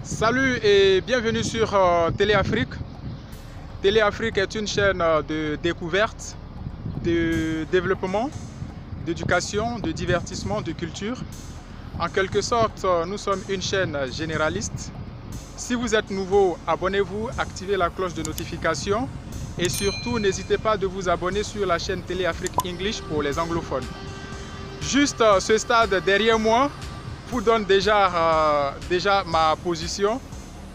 Salut et bienvenue sur Téléafrique. Téléafrique est une chaîne de découverte, de développement, d'éducation, de divertissement, de culture. En quelque sorte, nous sommes une chaîne généraliste. Si vous êtes nouveau, abonnez-vous, activez la cloche de notification et surtout n'hésitez pas de vous abonner sur la chaîne Téléafrique English pour les anglophones. Juste ce stade derrière moi vous donne déjà ma position.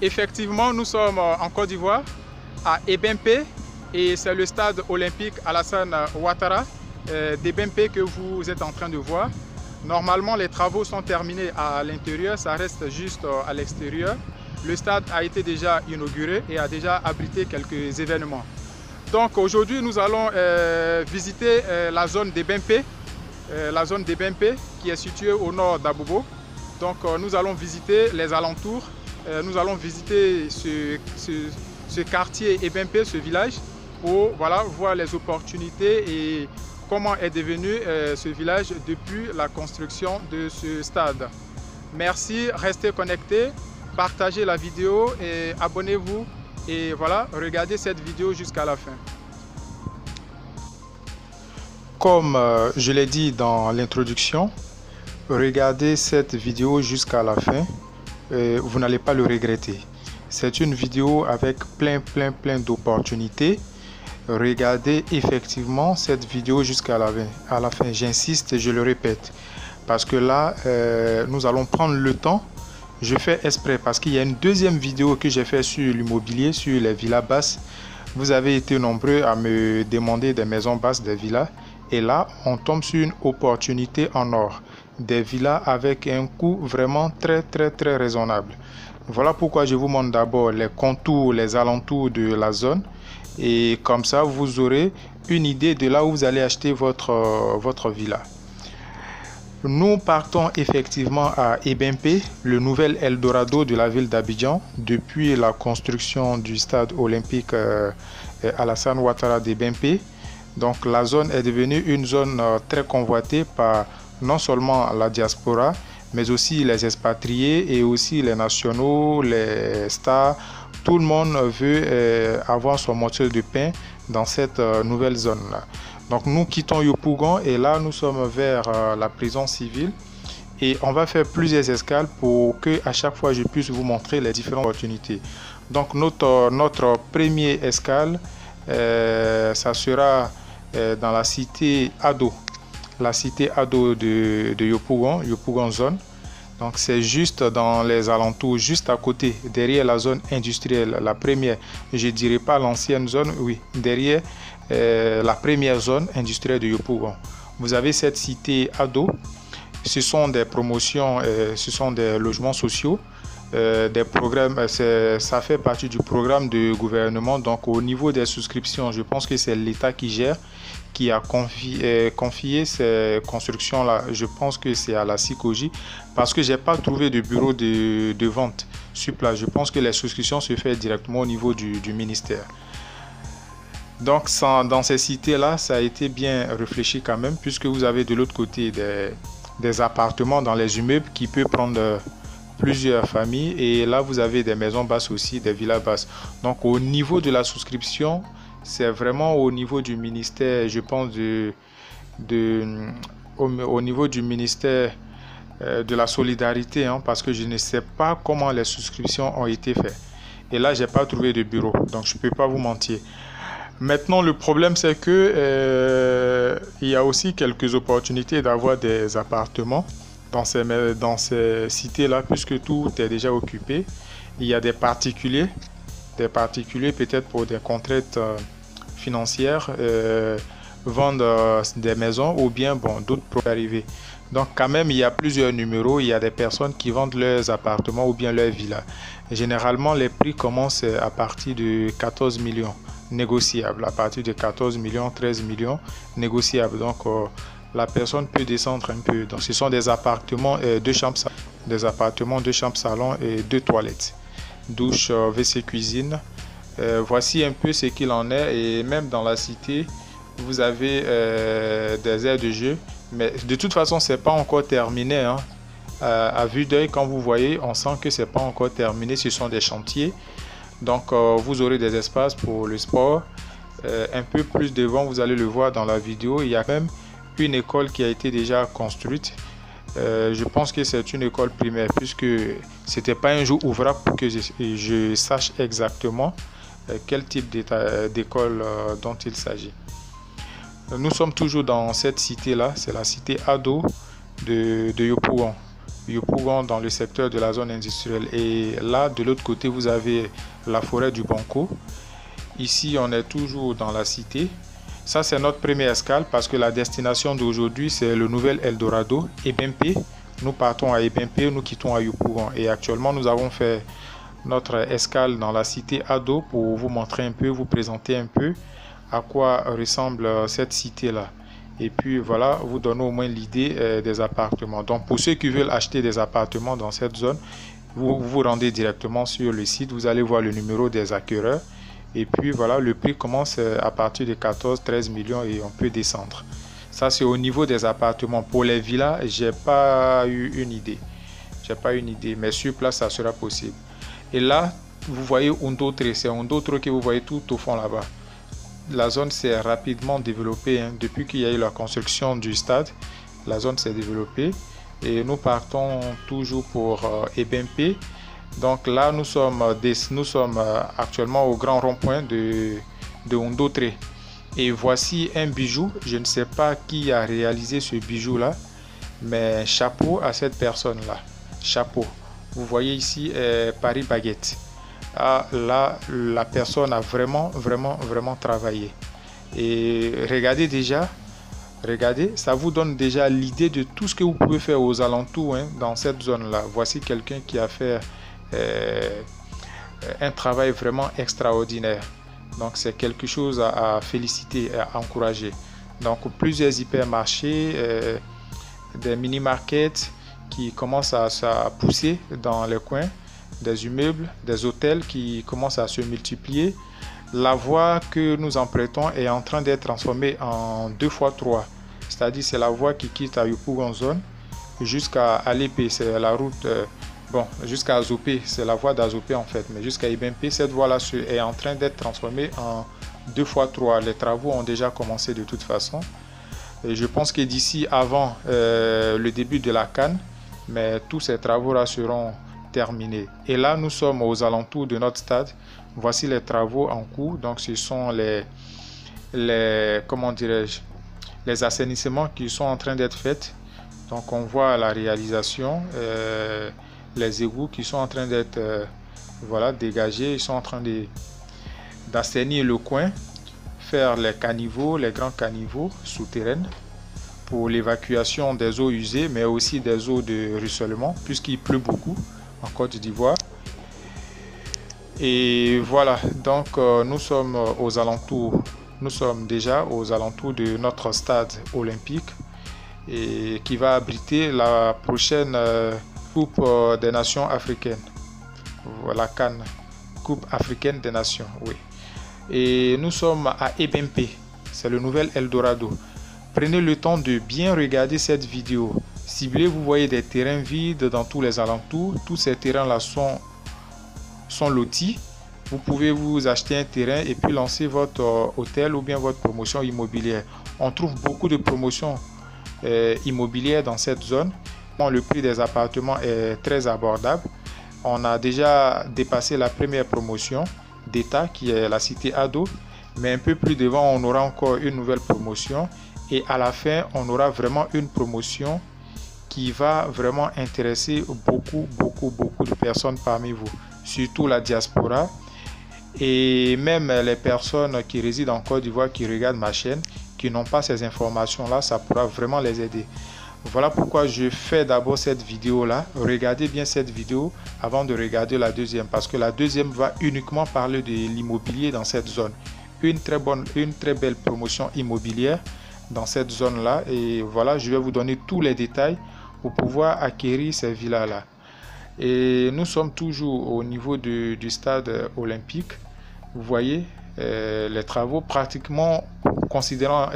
Effectivement, nous sommes en Côte d'Ivoire, à Ebempe, et c'est le stade olympique Alassane Ouattara d'Ebempe que vous êtes en train de voir. Normalement, les travaux sont terminés à l'intérieur, ça reste juste à l'extérieur. Le stade a été déjà inauguré et a déjà abrité quelques événements. Donc aujourd'hui, nous allons visiter la zone d'Ebempe, qui est située au nord d'Abobo. Donc nous allons visiter les alentours, nous allons visiter ce quartier Ebempe, ce village, pour voir les opportunités et comment est devenu ce village depuis la construction de ce stade. Merci, restez connectés, partagez la vidéo et abonnez-vous et regardez cette vidéo jusqu'à la fin. Comme je l'ai dit dans l'introduction, regardez cette vidéo jusqu'à la fin, vous n'allez pas le regretter. C'est une vidéo avec plein d'opportunités. Regardez effectivement cette vidéo jusqu'à la fin. J'insiste et je le répète, parce que là, nous allons prendre le temps. Je fais exprès parce qu'il y a une deuxième vidéo que j'ai fait sur l'immobilier, sur les villas basses. Vous avez été nombreux à me demander des maisons basses, des villas. Et là, on tombe sur une opportunité en or. Des villas avec un coût vraiment très raisonnable. Voilà pourquoi je vous montre d'abord les contours, les alentours de la zone. Et comme ça, vous aurez une idée de là où vous allez acheter votre villa. Nous partons effectivement à Ebempe, le nouvel Eldorado de la ville d'Abidjan, depuis la construction du stade olympique Alassane Ouattara d'Ebempe. Donc la zone est devenue une zone très convoitée par non seulement la diaspora, mais aussi les expatriés et aussi les nationaux, les stars. Tout le monde veut avoir son morceau de pain dans cette nouvelle zone-là. Donc nous quittons Yopougon et là nous sommes vers la prison civile. Et on va faire plusieurs escales pour que à chaque fois je puisse vous montrer les différentes opportunités. Donc notre première escale, ça sera dans la cité Ado. La cité Ado de Yopougon zone. Donc c'est juste dans les alentours, juste à côté, derrière la zone industrielle, la première, je dirais pas l'ancienne zone, oui, derrière la première zone industrielle de Yopougon. Vous avez cette cité Ado, ce sont des promotions, ce sont des logements sociaux, des programmes, ça fait partie du programme de gouvernement. Donc au niveau des souscriptions, je pense que c'est l'État qui gère, qui a confié ces constructions-là. Je pense que c'est à la SICOGI parce que j'ai pas trouvé de bureau de vente sur place. Je pense que les souscriptions se font directement au niveau du ministère. Donc dans ces cités-là, ça a été bien réfléchi quand même, puisque vous avez de l'autre côté des appartements dans les immeubles qui peuvent prendre plusieurs familles, et là vous avez des maisons basses aussi, des villas basses. Donc au niveau de la souscription, c'est vraiment au niveau du ministère, je pense au niveau du ministère de la solidarité, parce que je ne sais pas comment les souscriptions ont été faites. Et là j'ai pas trouvé de bureau, donc je peux pas vous mentir. Maintenant le problème c'est que il y a aussi quelques opportunités d'avoir des appartements dans ces cités-là, puisque tout est déjà occupé. Il y a des particuliers peut-être pour des contraintes financières, vendent des maisons, ou bien d'autres pour arriver. Donc quand même, il y a plusieurs numéros, il y a des personnes qui vendent leurs appartements ou bien leurs villas. Généralement, les prix commencent à partir de 14 millions négociables, à partir de 14 millions, 13 millions négociables. Donc la personne peut descendre un peu. Donc ce sont des appartements deux chambres salon et 2 toilettes, douche, WC, cuisine. Voici un peu ce qu'il en est. Et même dans la cité, vous avez des aires de jeu, mais de toute façon c'est pas encore terminé, à vue d'œil, quand vous voyez, on sent que c'est pas encore terminé, ce sont des chantiers. Donc vous aurez des espaces pour le sport. Un peu plus devant, vous allez le voir dans la vidéo, il y a même une école qui a été déjà construite. Je pense que c'est une école primaire, puisque c'était pas un jour ouvrable pour que je sache exactement quel type d'école dont il s'agit. Nous sommes toujours dans cette cité là, c'est la cité Ado de Yopougon. Yopougon, dans le secteur de la zone industrielle. Et là, de l'autre côté, vous avez la forêt du Banco. Ici, on est toujours dans la cité. Ça, c'est notre première escale, parce que la destination d'aujourd'hui, c'est le nouvel Eldorado, Ebempe. Nous partons à Ebempe, nous quittons à Yopougon. Et actuellement, nous avons fait notre escale dans la cité Ado pour vous montrer un peu, vous présenter un peu à quoi ressemble cette cité-là. Et puis voilà, vous donner au moins l'idée des appartements. Donc pour ceux qui veulent acheter des appartements dans cette zone, vous vous rendez directement sur le site, vous allez voir le numéro des acquéreurs. Et puis voilà, le prix commence à partir de 14-13 millions et on peut descendre. Ça, c'est au niveau des appartements. Pour les villas, j'ai pas eu une idée. Mais sur place, ça sera possible. Et là, vous voyez Undotre, c'est Undotre que vous voyez tout au fond là-bas. La zone s'est rapidement développée, hein. Depuis qu'il y a eu la construction du stade, la zone s'est développée et nous partons toujours pour Ebempe. Donc là, nous sommes actuellement au grand rond-point de Undotre. Et voici un bijou. Je ne sais pas qui a réalisé ce bijou-là, mais chapeau à cette personne-là. Chapeau. Vous voyez ici Paris Baguette. Ah, là, la personne a vraiment travaillé. Et regardez déjà, ça vous donne déjà l'idée de tout ce que vous pouvez faire aux alentours, hein, dans cette zone-là. Voici quelqu'un qui a fait un travail vraiment extraordinaire. Donc c'est quelque chose à féliciter, à encourager. Donc plusieurs hypermarchés, des mini-markets qui commencent à pousser dans les coins, des immeubles, des hôtels qui commencent à se multiplier. La voie que nous empruntons est en train d'être transformée en 2x3. C'est-à-dire c'est la voie qui quitte à Yopougon zone jusqu'à Alépé, c'est la route, jusqu'à Azopé, c'est la voie d'Azopé en fait. Mais jusqu'à Ebempe, cette voie-là est en train d'être transformée en 2x3. Les travaux ont déjà commencé de toute façon. Et je pense que d'ici avant le début de la CAN, mais tous ces travaux-là seront terminés. Et là, nous sommes aux alentours de notre stade. Voici les travaux en cours. Donc, ce sont comment dirais-je, les assainissements qui sont en train d'être faits. Donc, on voit la réalisation, les égouts qui sont en train d'être dégagés. Ils sont en train d'assainir le coin, faire les caniveaux, les grands caniveaux souterrains pour l'évacuation des eaux usées, mais aussi des eaux de ruissellement, puisqu'il pleut beaucoup en Côte d'Ivoire. Et voilà, donc nous sommes déjà aux alentours de notre stade olympique et qui va abriter la prochaine Coupe des Nations africaines. Voilà, CAN, Coupe africaine des Nations, oui. Et nous sommes à Ebempe, c'est le nouvel Eldorado. Prenez le temps de bien regarder cette vidéo. Ciblez, vous voyez des terrains vides dans tous les alentours. Tous ces terrains-là sont lotis. Vous pouvez vous acheter un terrain et puis lancer votre hôtel ou bien votre promotion immobilière. On trouve beaucoup de promotions immobilières dans cette zone. Le prix des appartements est très abordable. On a déjà dépassé la première promotion d'État qui est la cité Ado. Mais un peu plus devant, on aura encore une nouvelle promotion. Et à la fin, on aura vraiment une promotion qui va vraiment intéresser beaucoup de personnes parmi vous, surtout la diaspora et même les personnes qui résident en Côte d'Ivoire qui regardent ma chaîne, qui n'ont pas ces informations-là, ça pourra vraiment les aider. Voilà pourquoi je fais d'abord cette vidéo-là. Regardez bien cette vidéo avant de regarder la deuxième, parce que la deuxième va uniquement parler de l'immobilier dans cette zone. Une très belle promotion immobilière dans cette zone-là. Et voilà, je vais vous donner tous les détails pour pouvoir acquérir ces villas-là. Et nous sommes toujours au niveau du stade olympique. Vous voyez les travaux pratiquement, considérant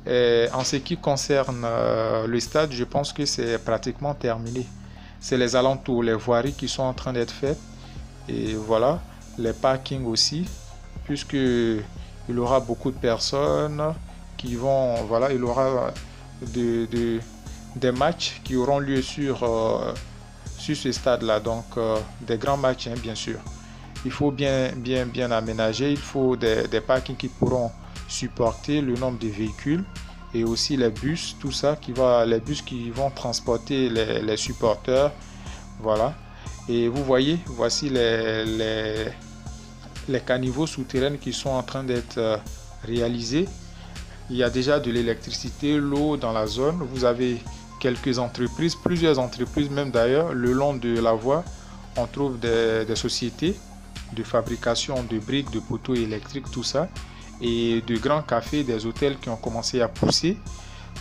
Et en ce qui concerne le stade, je pense que c'est pratiquement terminé. C'est les alentours, les voiries qui sont en train d'être faites. Et voilà, les parkings aussi, puisque il y aura beaucoup de personnes qui vont, voilà, il y aura des matchs qui auront lieu sur ce stade-là, donc des grands matchs, hein, bien sûr. Il faut bien aménager, il faut des parkings qui pourront supporter le nombre de véhicules et aussi les bus, tout ça les bus qui vont transporter les supporters, voilà. Et vous voyez, voici les caniveaux souterrains qui sont en train d'être réalisés. Il y a déjà de l'électricité, l'eau dans la zone. Vous avez quelques entreprises, plusieurs entreprises même d'ailleurs, le long de la voie. On trouve des sociétés de fabrication de briques, de poteaux électriques, tout ça. Et de grands cafés, des hôtels qui ont commencé à pousser.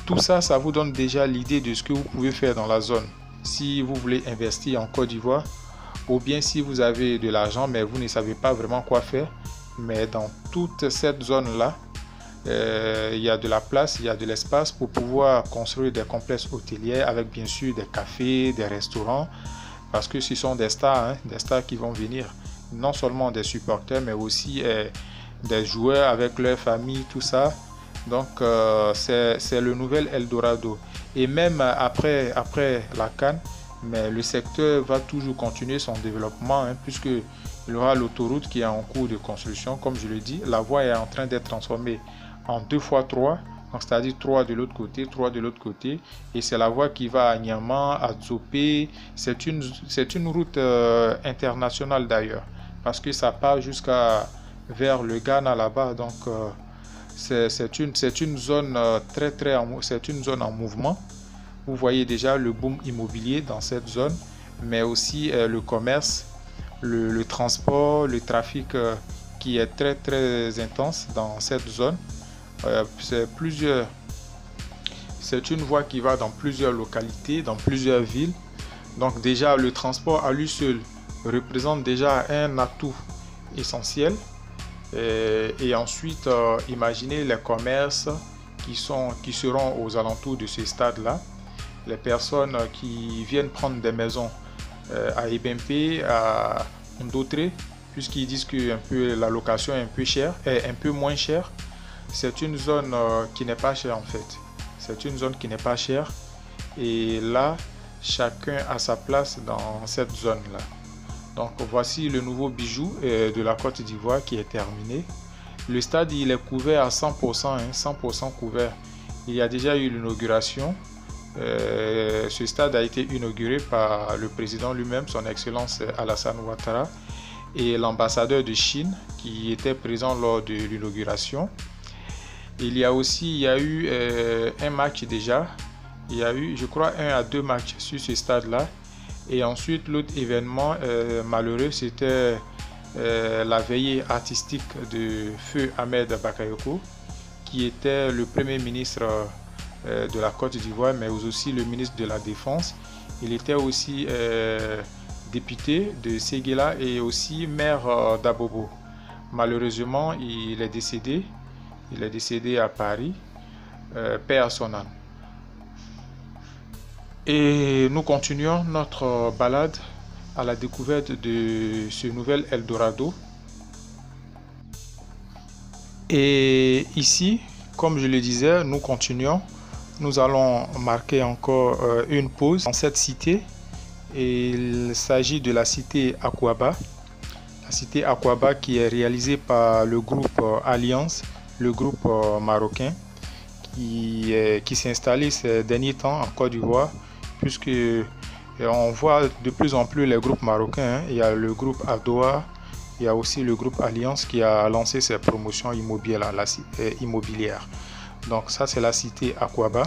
Tout ça, ça vous donne déjà l'idée de ce que vous pouvez faire dans la zone. Si vous voulez investir en Côte d'Ivoire, ou bien si vous avez de l'argent mais vous ne savez pas vraiment quoi faire, mais dans toute cette zone-là, il y a de la place, il y a de l'espace pour pouvoir construire des complexes hôteliers avec bien sûr des cafés, des restaurants, parce que ce sont des stars, hein, des stars qui vont venir, non seulement des supporters mais aussi des joueurs avec leur famille, tout ça. Donc c'est le nouvel Eldorado. Et même après la CAN, mais le secteur va toujours continuer son développement, hein, puisque il y aura l'autoroute qui est en cours de construction. Comme je le dis, la voie est en train d'être transformée en 2x3, c'est-à-dire 3 de l'autre côté, 3 de l'autre côté. Et c'est la voie qui va à Niamey, à Dzopé. C'est une route internationale d'ailleurs, parce que ça part jusqu'à vers le Ghana là-bas. Donc c'est une zone c'est une zone en mouvement. Vous voyez déjà le boom immobilier dans cette zone, mais aussi le commerce, le transport, le trafic qui est très intense dans cette zone. C'est une voie qui va dans plusieurs localités, dans plusieurs villes. Donc déjà le transport à lui seul représente déjà un atout essentiel. Et ensuite, imaginez les commerces qui seront aux alentours de ce stade-là. Les personnes qui viennent prendre des maisons à Ebempe, à Ndotré, puisqu'ils disent que la location est un peu moins chère. C'est une zone qui n'est pas chère en fait. C'est une zone qui n'est pas chère. Et là, chacun a sa place dans cette zone-là. Donc voici le nouveau bijou de la Côte d'Ivoire qui est terminé. Le stade il est couvert à 100%, hein, 100% couvert. Il y a déjà eu l'inauguration. Ce stade a été inauguré par le président lui-même, son excellence Alassane Ouattara, et l'ambassadeur de Chine qui était présent lors de l'inauguration. Il y a eu un match déjà. Il y a eu, je crois, 1 à 2 matchs sur ce stade-là. Et ensuite, l'autre événement malheureux, c'était la veillée artistique de Feu Ahmed Bakayoko, qui était le premier ministre de la Côte d'Ivoire, mais aussi le ministre de la Défense. Il était aussi député de Séguéla et aussi maire d'Abobo. Malheureusement, il est décédé. Il est décédé à Paris, paix à son âme. Et nous continuons notre balade à la découverte de ce nouvel Eldorado. Et ici, comme je le disais, nous continuons. Nous allons marquer encore une pause dans cette cité. Et il s'agit de la cité Akwaba. La cité Akwaba qui est réalisée par le groupe Alliance, le groupe marocain, qui s'est installé ces derniers temps en Côte d'Ivoire, puisque on voit de plus en plus les groupes marocains, hein. Il y a le groupe Adoa, il y a aussi le groupe Alliance qui a lancé ses promotions immobilières. Donc ça c'est la cité Akwaba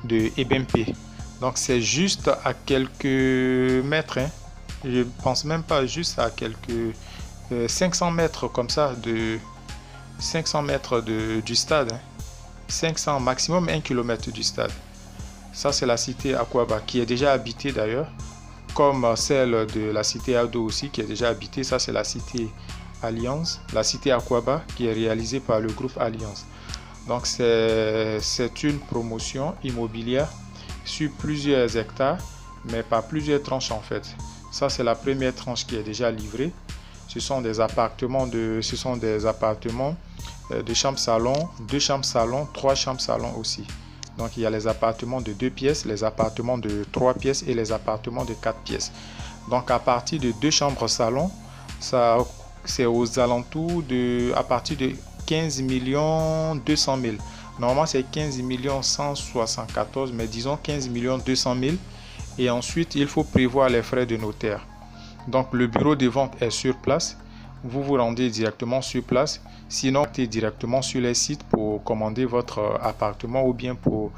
de Ebempe. Donc c'est juste à quelques mètres, hein. Je pense même pas, juste à quelques 500 mètres comme ça, 500 mètres du stade, hein. 500 maximum 1 km du stade. Ça c'est la cité Akwaba qui est déjà habitée d'ailleurs, comme celle de la cité Ado aussi qui est déjà habitée. Ça c'est la cité Alliance, la cité Akwaba qui est réalisée par le groupe Alliance. Donc c'est une promotion immobilière sur plusieurs hectares, mais par plusieurs tranches en fait. Ça c'est la première tranche qui est déjà livrée. Ce sont des appartements de chambres salon, 2 chambres salon, 3 chambres salon aussi. Donc il y a les appartements de 2 pièces, les appartements de 3 pièces et les appartements de 4 pièces. Donc à partir de 2 chambres salon, ça c'est aux alentours de à partir de 15 200 000. Normalement c'est 15 174, mais disons 15 200 000. Et ensuite il faut prévoir les frais de notaire. Donc le bureau de vente est sur place. Vous vous rendez directement sur place. Sinon, vous directement sur les sites pour commander votre appartement ou bien pour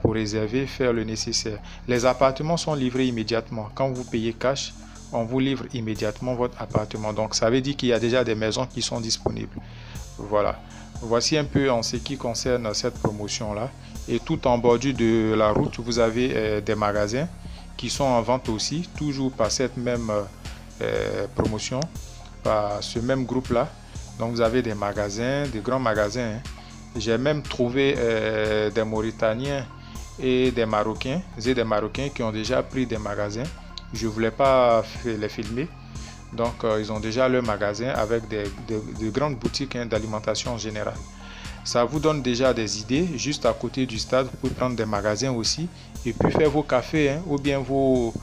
réserver, faire le nécessaire. Les appartements sont livrés immédiatement. Quand vous payez cash, on vous livre immédiatement votre appartement. Donc ça veut dire qu'il y a déjà des maisons qui sont disponibles. Voilà. Voici un peu en ce qui concerne cette promotion-là. Et tout en bordure de la route, vous avez des magasins qui sont en vente aussi, toujours par cette même promotion, par ce même groupe-là. Donc vous avez des magasins, des grands magasins. J'ai même trouvé des Mauritaniens et des Marocains, qui ont déjà pris des magasins. Je ne voulais pas les filmer. Donc ils ont déjà leur magasin avec de grandes boutiques d'alimentation en général. Ça vous donne déjà des idées. Juste à côté du stade, vous pouvez prendre des magasins aussi et puis faire vos cafés ou bien vos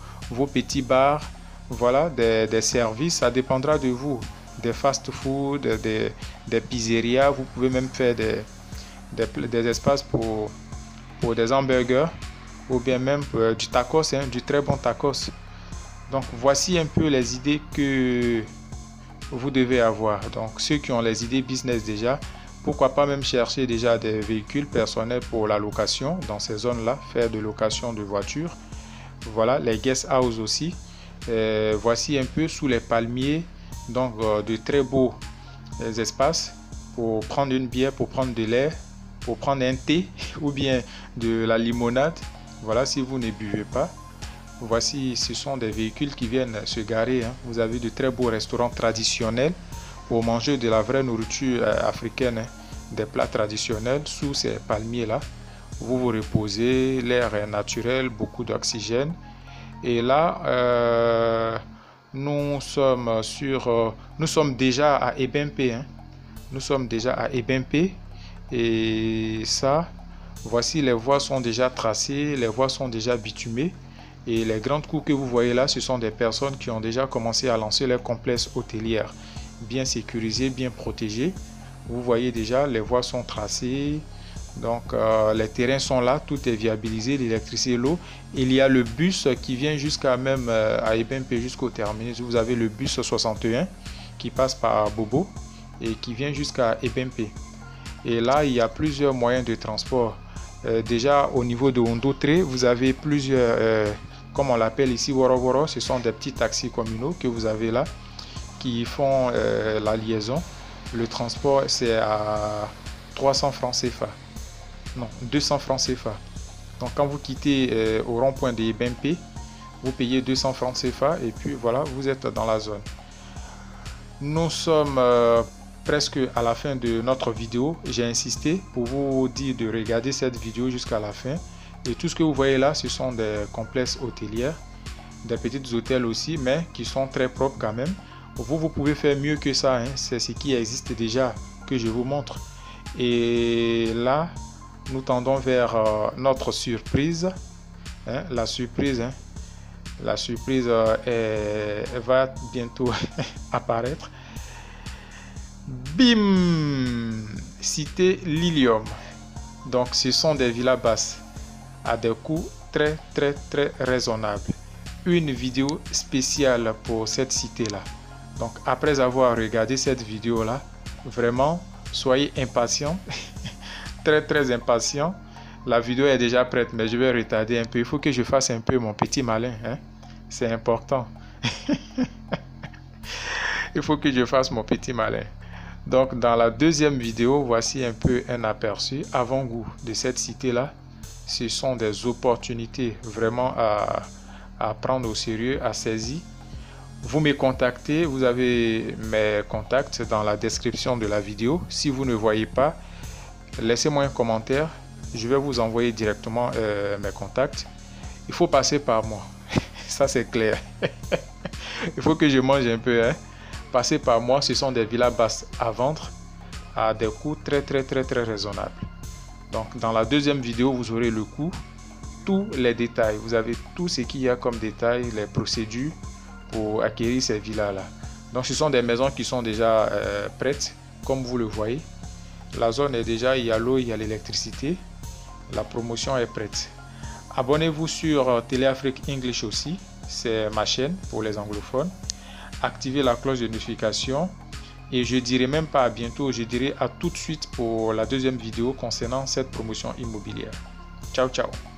petits bars. Voilà, des services, ça dépendra de vous. Des fast-food, des pizzerias. Vous pouvez même faire des espaces pour des hamburgers ou bien même du tacos, du très bon tacos. Donc voici un peu les idées que vous devez avoir. Donc ceux qui ont les idées business déjà, pourquoi pas même chercher déjà des véhicules personnels pour la location dans ces zones-là, faire de location de voitures. Voilà, les guest house aussi. Voici un peu sous les palmiers, donc de très beaux espaces pour prendre une bière, pour prendre de l'air, pour prendre un thé ou bien de la limonade. Voilà, si vous ne buvez pas. Voici, ce sont des véhicules qui viennent se garer. Vous avez de très beaux restaurants traditionnels pour manger de la vraie nourriture africaine, des plats traditionnels sous ces palmiers là. Vous vous reposez, l'air est naturel, beaucoup d'oxygène. Et là nous sommes déjà à Ebempe. Nous sommes déjà à Ebempe. Et ça, voici, les voies sont déjà tracées, les voies sont déjà bitumées. Et les grandes cours que vous voyez là, ce sont des personnes qui ont déjà commencé à lancer leur complexe hôtelière, bien sécurisé, bien protégé. Vous voyez déjà, les voies sont tracées. Donc les terrains sont là, tout est viabilisé, l'électricité, l'eau. Il y a le bus qui vient jusqu'à même à Ebempe jusqu'au terminus. Vous avez le bus 61 qui passe par Bobo et qui vient jusqu'à Ebempe. Et là, il y a plusieurs moyens de transport. Déjà au niveau de Hondotré, vous avez plusieurs, comme on l'appelle ici, Woro. Ce sont des petits taxis communaux que vous avez là qui font la liaison. Le transport, c'est à 300 francs CFA. Non, 200 francs CFA. Donc quand vous quittez au rond-point de Ebempe, vous payez 200 francs CFA et puis voilà, vous êtes dans la zone. Nous sommes presque à la fin de notre vidéo. J'ai insisté pour vous dire de regarder cette vidéo jusqu'à la fin. Et tout ce que vous voyez là, ce sont des complexes hôteliers, des petits hôtels aussi, mais qui sont très propres quand même. Vous pouvez faire mieux que ça. C'est ce qui existe déjà que je vous montre. Et là, nous tendons vers notre surprise. La surprise va bientôt apparaître. Bim! Cité Lilium. Donc ce sont des villas basses à des coûts très raisonnables. Une vidéo spéciale pour cette cité là. Donc après avoir regardé cette vidéo là, vraiment soyez impatients. très impatient. La vidéo est déjà prête, mais je vais retarder un peu. Il faut que je fasse un peu mon petit malin. C'est important. Il faut que je fasse mon petit malin. Donc dans la deuxième vidéo, voici un peu un aperçu avant-goût de cette cité-là. Ce sont des opportunités vraiment à prendre au sérieux, à saisir. Vous me contactez, vous avez mes contacts dans la description de la vidéo. Si vous ne voyez pas, laissez-moi un commentaire. Je vais vous envoyer directement mes contacts. Il faut passer par moi. Ça, c'est clair. Il faut que je mange un peu. Passer par moi, ce sont des villas basses à vendre à des coûts très raisonnables. Donc, dans la deuxième vidéo, vous aurez le coût, tous les détails. Vous avez tout ce qu'il y a comme détails, les procédures pour acquérir ces villas-là. Donc, ce sont des maisons qui sont déjà prêtes, comme vous le voyez. La zone est déjà, il y a l'eau, il y a l'électricité. La promotion est prête. Abonnez-vous sur Télé Afrique English aussi, c'est ma chaîne pour les anglophones. Activez la cloche de notification et je dirai même pas à bientôt, je dirai à tout de suite pour la deuxième vidéo concernant cette promotion immobilière. Ciao, ciao.